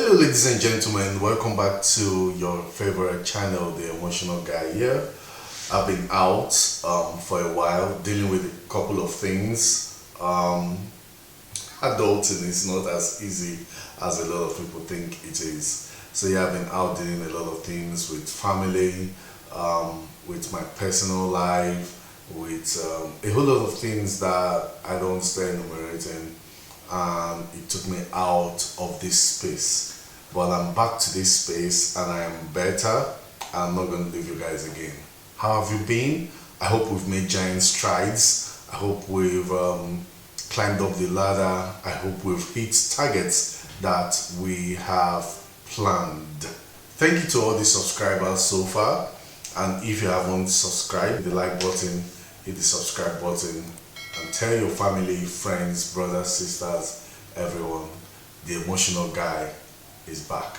Hello ladies and gentlemen, welcome back to your favorite channel, The Emotional Guy here. I've been out for a while dealing with a couple of things. Adulting is not as easy as a lot of people think it is. So yeah, I've been out doing a lot of things with family, with my personal life, with a whole lot of things that I don't stay enumerating, and it took me out of this space. But I'm back to this space and I am better. I'm not going to leave you guys again. How have you been? I hope we've made giant strides. I hope we've climbed up the ladder. I hope we've hit targets that we have planned. Thank you to all the subscribers so far. And if you haven't subscribed, hit the like button, hit the subscribe button, and tell your family, friends, brothers, sisters, everyone, the emotional guy is back.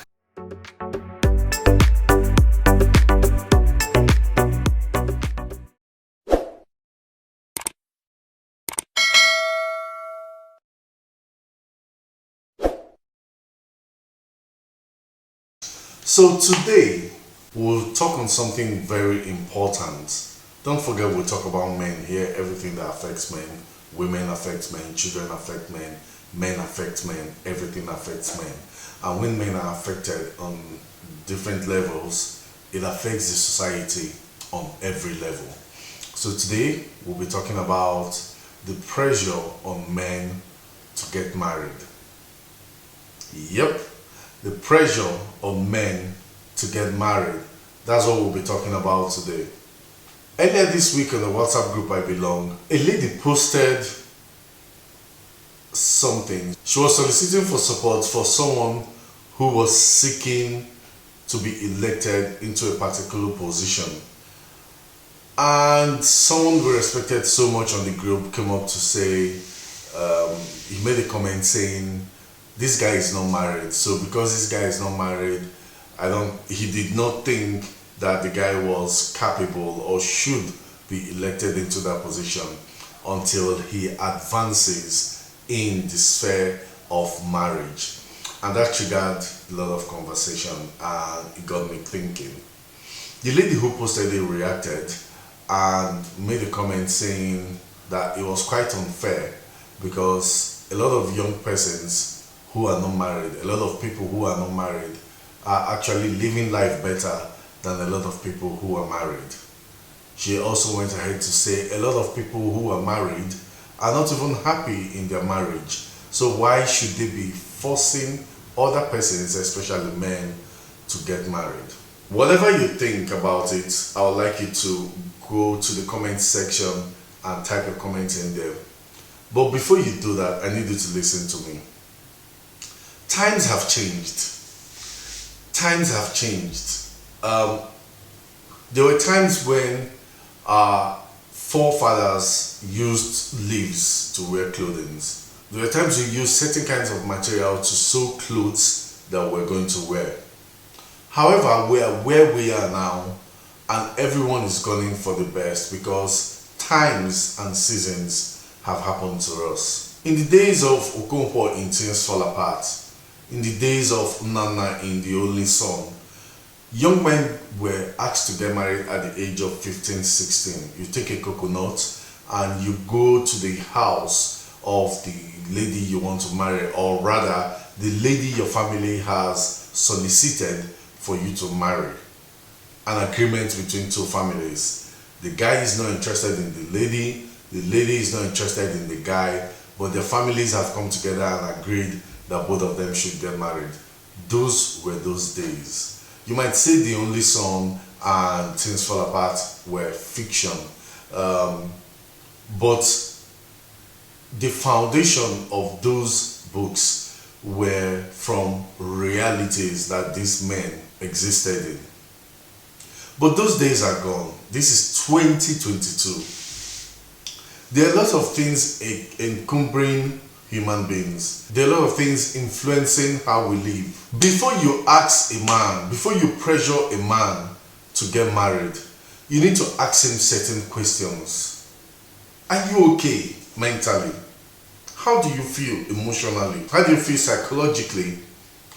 So today we'll talk on something very important. Don't forget, we'll talk about men here, everything that affects men. Women affect men, children affect men affect men, everything affects men. And when men are affected on different levels, it affects the society on every level. So today we'll be talking about the pressure on men to get married. Yep, the pressure on men to get married. That's what we'll be talking about today. Earlier this week on the WhatsApp group I belong, a lady posted something. She was soliciting for support for someone who was seeking to be elected into a particular position. And someone we respected so much on the group came up to say, he made a comment saying, this guy is not married. So because this guy is not married, he did not think that the guy was capable or should be elected into that position until he advances in the sphere of marriage. And that triggered a lot of conversation and it got me thinking. The lady who posted it reacted and made a comment saying that it was quite unfair because a lot of young persons who are not married, a lot of people who are not married are actually living life better than a lot of people who are married. She also went ahead to say a lot of people who are married are not even happy in their marriage. So why should they be forcing other persons, especially men, to get married? Whatever you think about it, I would like you to go to the comment section and type a comment in there. But before you do that, I need you to listen to me. Times have changed. Times have changed. There were times when our forefathers used leaves to wear clothing. There were times we used certain kinds of material to sew clothes that we're going to wear. However, we are where we are now and everyone is gunning for the best because times and seasons have happened to us. In the days of Okonkwo in Things Fall Apart, in the days of Nana in The Only Son, young men were asked to get married at the age of 15, 16. You take a coconut and you go to the house of the lady you want to marry, or rather, the lady your family has solicited for you to marry. An agreement between two families. The guy is not interested in the lady is not interested in the guy, but their families have come together and agreed that both of them should get married. Those were those days. You might say The Only Son and Things Fall Apart were fiction, but the foundation of those books were from realities that these men existed in. But those days are gone. This is 2022. There are a lot of things encumbering human beings. There are a lot of things influencing how we live. Before you ask a man, before you pressure a man to get married, you need to ask him certain questions. Are you okay mentally? How do you feel emotionally? How do you feel psychologically?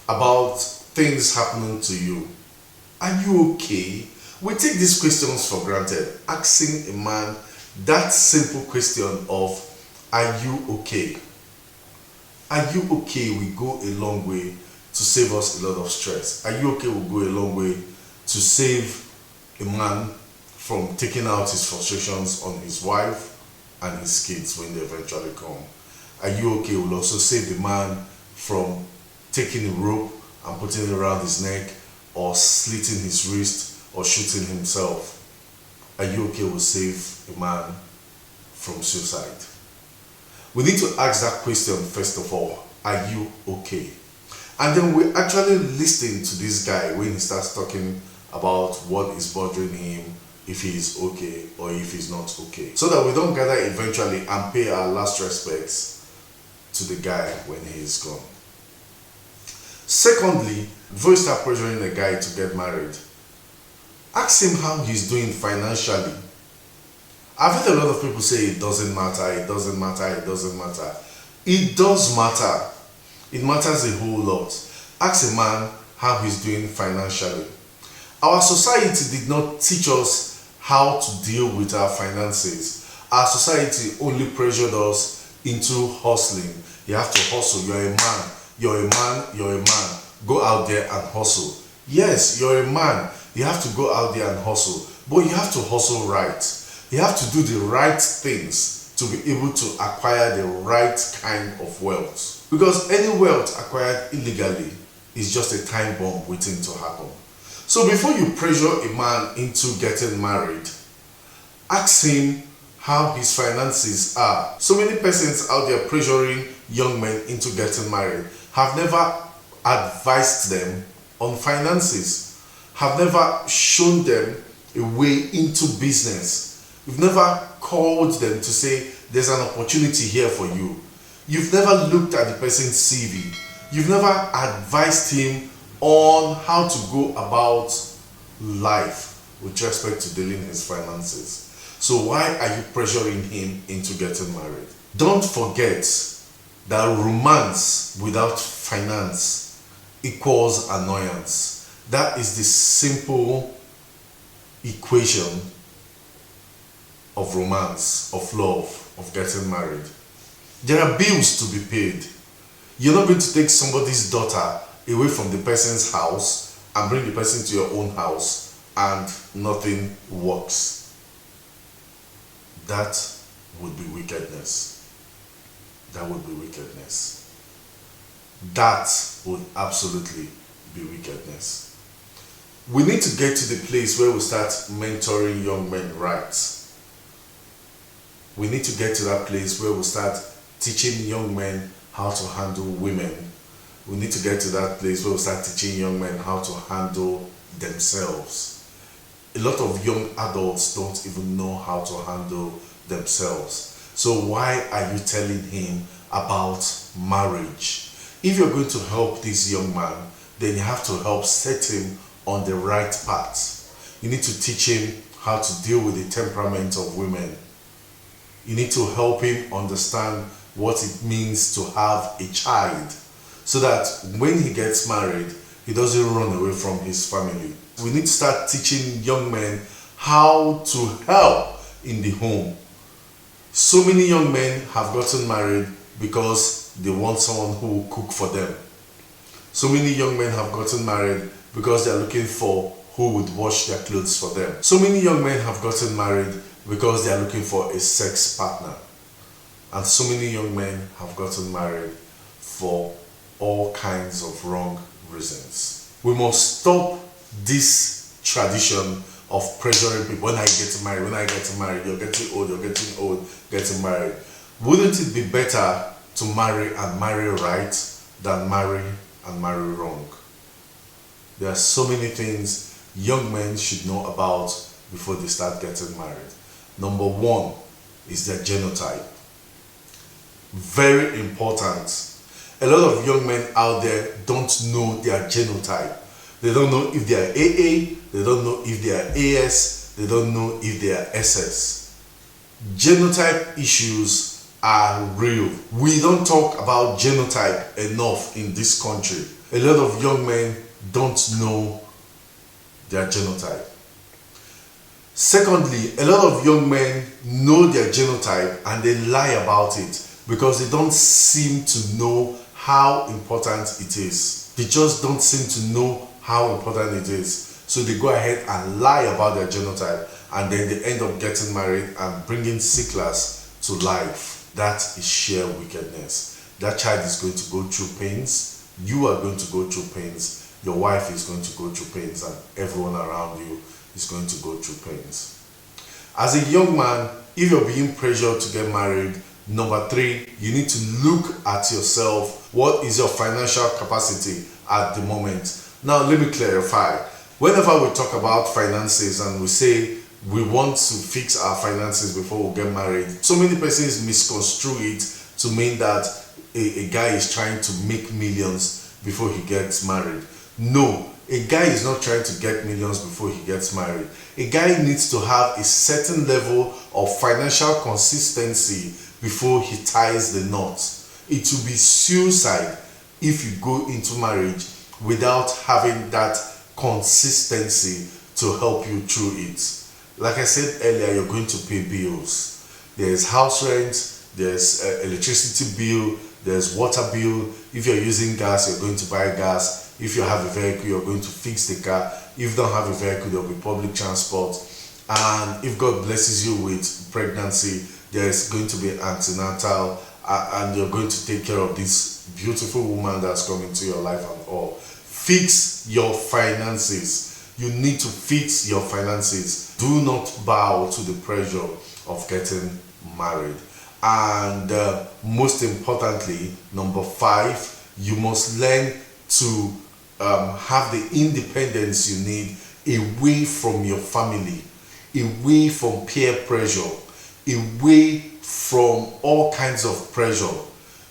about things happening to you. Are you okay? We take these questions for granted. Asking a man that simple question of, are you okay? Are you okay? We go a long way to save us a lot of stress. Are you okay? Will go a long way to save a man from taking out his frustrations on his wife and his kids when they eventually come. Are you okay? Will also save the man from taking a rope and putting it around his neck, or slitting his wrist, or shooting himself. Are you okay? Will save a man from suicide. We need to ask that question first of all. Are you okay? And then we actually listen to this guy when he starts talking about what is bothering him, if he is okay or if he's not okay, so that we don't gather eventually and pay our last respects to the guy when he is gone. Secondly, before you start pressuring a guy to get married, ask him how he's doing financially. I've heard a lot of people say it doesn't matter, it doesn't matter, it doesn't matter. It does matter. It matters a whole lot. Ask a man how he's doing financially. Our society did not teach us how to deal with our finances. Our society only pressured us into hustling. You have to hustle. You're a man. You're a man. You're a man. Go out there and hustle. Yes, you're a man. You have to go out there and hustle. But you have to hustle right. You have to do the right things to be able to acquire the right kind of wealth. Because any wealth acquired illegally is just a time bomb waiting to happen. So before you pressure a man into getting married, ask him how his finances are. So many persons out there pressuring young men into getting married have never advised them on finances, have never shown them a way into business. You've never called them to say, there's an opportunity here for you. You've never looked at the person's CV. You've never advised him on how to go about life with respect to dealing his finances. So why are you pressuring him into getting married? Don't forget that romance without finance equals annoyance. That is the simple equation of romance, of love, of getting married. There are bills to be paid. You're not going to take somebody's daughter away from the person's house and bring the person to your own house and nothing works. That would be wickedness. That would be wickedness. That would absolutely be wickedness. We need to get to the place where we start mentoring young men right. We need to get to that place where we start teaching young men how to handle women. We need to get to that place where we start teaching young men how to handle themselves. A lot of young adults don't even know how to handle themselves. So why are you telling him about marriage? If you're going to help this young man, then you have to help set him on the right path. You need to teach him how to deal with the temperament of women. You need to help him understand what it means to have a child, so that when he gets married, he doesn't run away from his family. We need to start teaching young men how to help in the home. So many young men have gotten married because they want someone who will cook for them. So many young men have gotten married because they are looking for who would wash their clothes for them. So many young men have gotten married because they are looking for a sex partner. And so many young men have gotten married for all kinds of wrong reasons. We must stop this tradition of pressuring people. When I get married, you're getting old, getting married. Wouldn't it be better to marry and marry right than marry and marry wrong? There are so many things young men should know about before they start getting married. Number one is their genotype. Very important. A lot of young men out there don't know their genotype. They don't know if they are AA, they don't know if they are AS, they don't know if they are SS. Genotype issues are real. We don't talk about genotype enough in this country. a lot of young men don't know their genotype. Secondly, a lot of young men know their genotype and they lie about it because they don't seem to know how important it is. They just don't seem to know how important it is. So they go ahead and lie about their genotype, and then they end up getting married and bringing sickles to life. That is sheer wickedness. That child is going to go through pains. You are going to go through pains. Your wife is going to go through pains, and everyone around you is going to go through pains. As a young man, if you're being pressured to get married, number 3, you need to look at yourself. What is your financial capacity at the moment? Now, let me clarify. Whenever we talk about finances and we say we want to fix our finances before we get married, so many persons misconstrue it to mean that a guy is trying to make millions before he gets married. No, a guy is not trying to get millions before he gets married. A guy needs to have a certain level of financial consistency before he ties the knot. It will be suicide if you go into marriage without having that consistency to help you through it. Like I said earlier, you're going to pay bills. There's house rent, there's electricity bill, there's water bill. If you're using gas, you're going to buy gas. If you have a vehicle, you're going to fix the car. If you don't have a vehicle, there'll be public transport. And if God blesses you with pregnancy, there's going to be antenatal, and you're going to take care of this beautiful woman that's come into your life and all. Fix your finances. You need to fix your finances. Do not bow to the pressure of getting married. And most importantly, number 5, you must learn to have the independence you need away from your family, away from peer pressure, away from all kinds of pressure.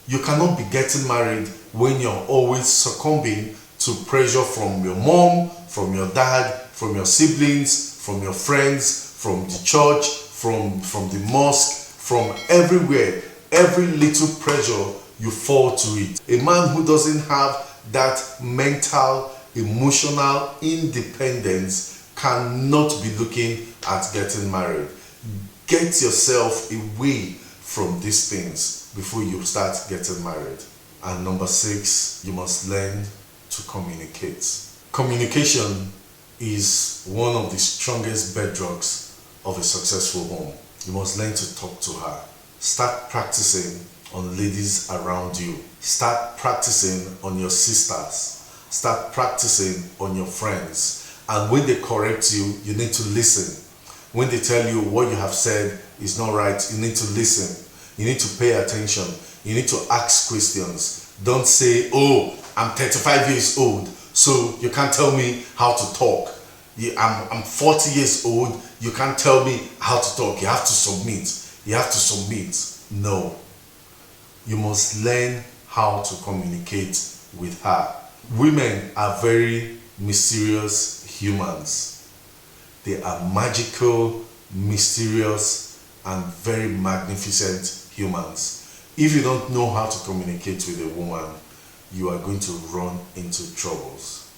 You cannot be getting married when you're always succumbing to pressure from your mom, from your dad, from your siblings, from your friends, from the church, from the mosque, from everywhere. Every little pressure, you fall to it. A man who doesn't have that mental, emotional independence cannot be looking at getting married. Get yourself away from these things before you start getting married. And number 6, you must learn to communicate. Communication is one of the strongest bedrocks of a successful home. You must learn to talk to her. Start practicing on ladies around you. Start practicing on your sisters. Start practicing on your friends. And when they correct you, you need to listen. When they tell you what you have said is not right, you need to listen. You need to pay attention. You need to ask questions. Don't say, oh, I'm 35 years old, so you can't tell me how to talk. I'm 40 years old, you can't tell me how to talk. You have to submit. You have to submit. No. You must learn how to communicate with her. Women are very mysterious humans. They are magical, mysterious, and very magnificent humans. If you don't know how to communicate with a woman, you are going to run into troubles.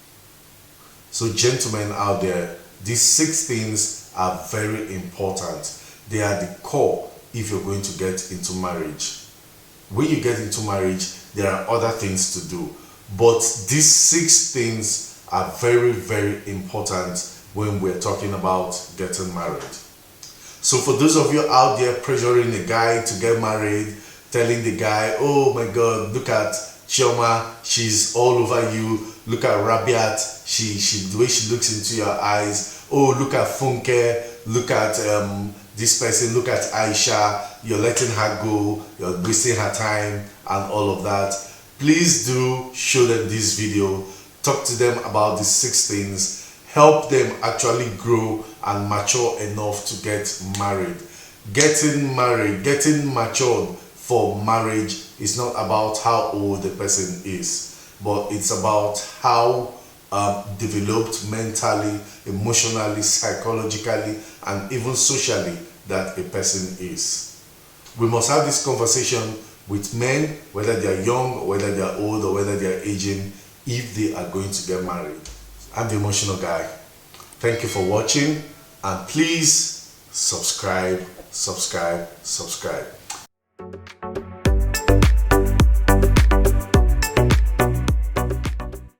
So gentlemen out there, these 6 things are very important. They are the core if you're going to get into marriage. When you get into marriage, there are other things to do. But these 6 things are very, very important when we're talking about getting married. So for those of you out there pressuring a guy to get married, telling the guy, oh my God, look at Chioma, she's all over you. Look at Rabiat, she the way she looks into your eyes. Oh, look at Funke, look at this person, look at Aisha, you're letting her go, you're wasting her time and all of that. Please do show them this video, talk to them about these 6 things, help them actually grow and mature enough to get married. Getting married, getting matured for marriage is not about how old the person is, but it's about how developed mentally, emotionally, psychologically, and even socially that a person is. We must have this conversation with men, whether they are young, or whether they are old, or whether they are aging, if they are going to get married. I'm the emotional guy. Thank you for watching, and please subscribe, subscribe, subscribe.